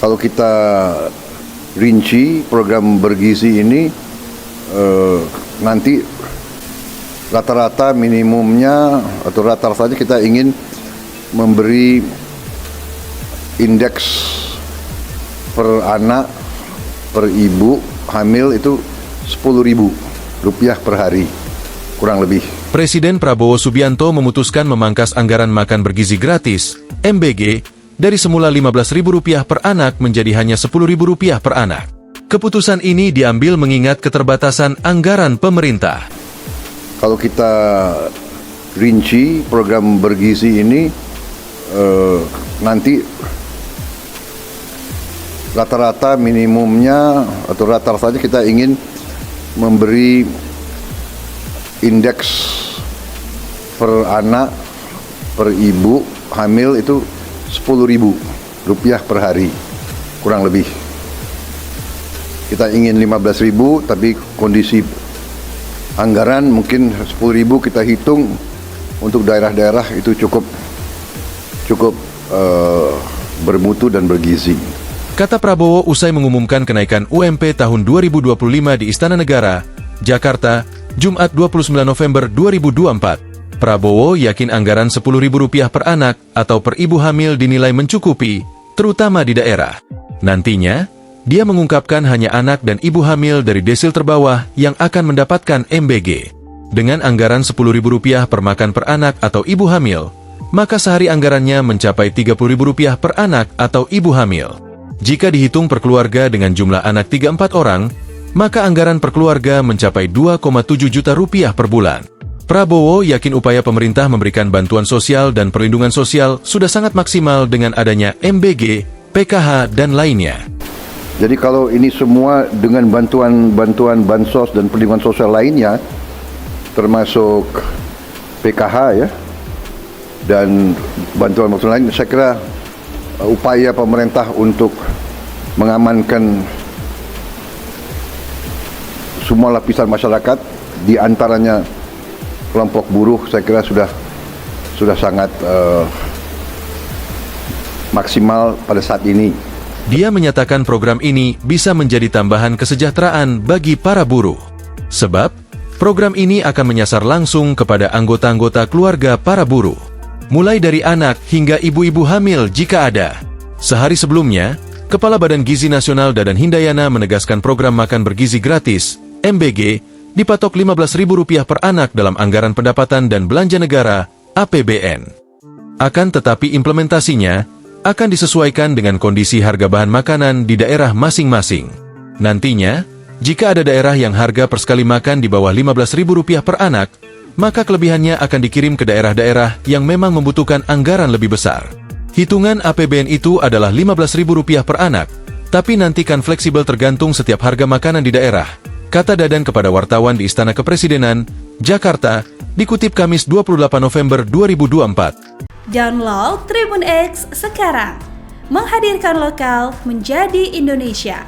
Kalau kita rinci program bergizi ini, nanti rata-rata minimumnya atau rata-ratanya kita ingin memberi indeks per anak, per ibu hamil itu Rp10.000 per hari, kurang lebih. Presiden Prabowo Subianto memutuskan memangkas anggaran makan bergizi gratis, MBG, dari semula Rp15.000 per anak menjadi hanya Rp10.000 per anak. Keputusan ini diambil mengingat keterbatasan anggaran pemerintah. Kalau kita rinci program bergizi ini, nanti rata-rata minimumnya atau rata-ratanya kita ingin memberi indeks per anak, per ibu hamil itu Rp10.000 per hari, kurang lebih. Kita ingin 15.000, tapi kondisi anggaran mungkin 10.000 kita hitung untuk daerah-daerah itu cukup bermutu dan bergizi. Kata Prabowo usai mengumumkan kenaikan UMP tahun 2025 di Istana Negara, Jakarta, Jumat 29 November 2024. Prabowo yakin anggaran Rp10.000 per anak atau per ibu hamil dinilai mencukupi, terutama di daerah. Nantinya, dia mengungkapkan hanya anak dan ibu hamil dari desil terbawah yang akan mendapatkan MBG. Dengan anggaran Rp10.000 per makan per anak atau ibu hamil, maka sehari anggarannya mencapai Rp30.000 per anak atau ibu hamil. Jika dihitung per keluarga dengan jumlah anak 3-4 orang, maka anggaran per keluarga mencapai Rp2,7 juta per bulan. Prabowo yakin upaya pemerintah memberikan bantuan sosial dan perlindungan sosial sudah sangat maksimal dengan adanya MBG, PKH, dan lainnya. Jadi kalau ini semua dengan bantuan bansos dan perlindungan sosial lainnya, termasuk PKH ya, dan bantuan lain, saya kira upaya pemerintah untuk mengamankan semua lapisan masyarakat, di antaranya kelompok buruh, saya kira sudah sangat maksimal pada saat ini. Dia menyatakan program ini bisa menjadi tambahan kesejahteraan bagi para buruh. Sebab, program ini akan menyasar langsung kepada anggota-anggota keluarga para buruh. Mulai dari anak hingga ibu-ibu hamil jika ada. Sehari sebelumnya, Kepala Badan Gizi Nasional Dadan Hindayana menegaskan program makan bergizi gratis, MBG, dipatok Rp15.000 per anak dalam anggaran pendapatan dan belanja negara, APBN. Akan tetapi implementasinya akan disesuaikan dengan kondisi harga bahan makanan di daerah masing-masing. Nantinya, jika ada daerah yang harga per sekali makan di bawah Rp15.000 per anak, maka kelebihannya akan dikirim ke daerah-daerah yang memang membutuhkan anggaran lebih besar. Hitungan APBN itu adalah Rp15.000 per anak, tapi nanti kan fleksibel tergantung setiap harga makanan di daerah, kata Dadan kepada wartawan di Istana Kepresidenan, Jakarta, dikutip Kamis 28 November 2024. Download Tribun X sekarang, menghadirkan lokal menjadi Indonesia.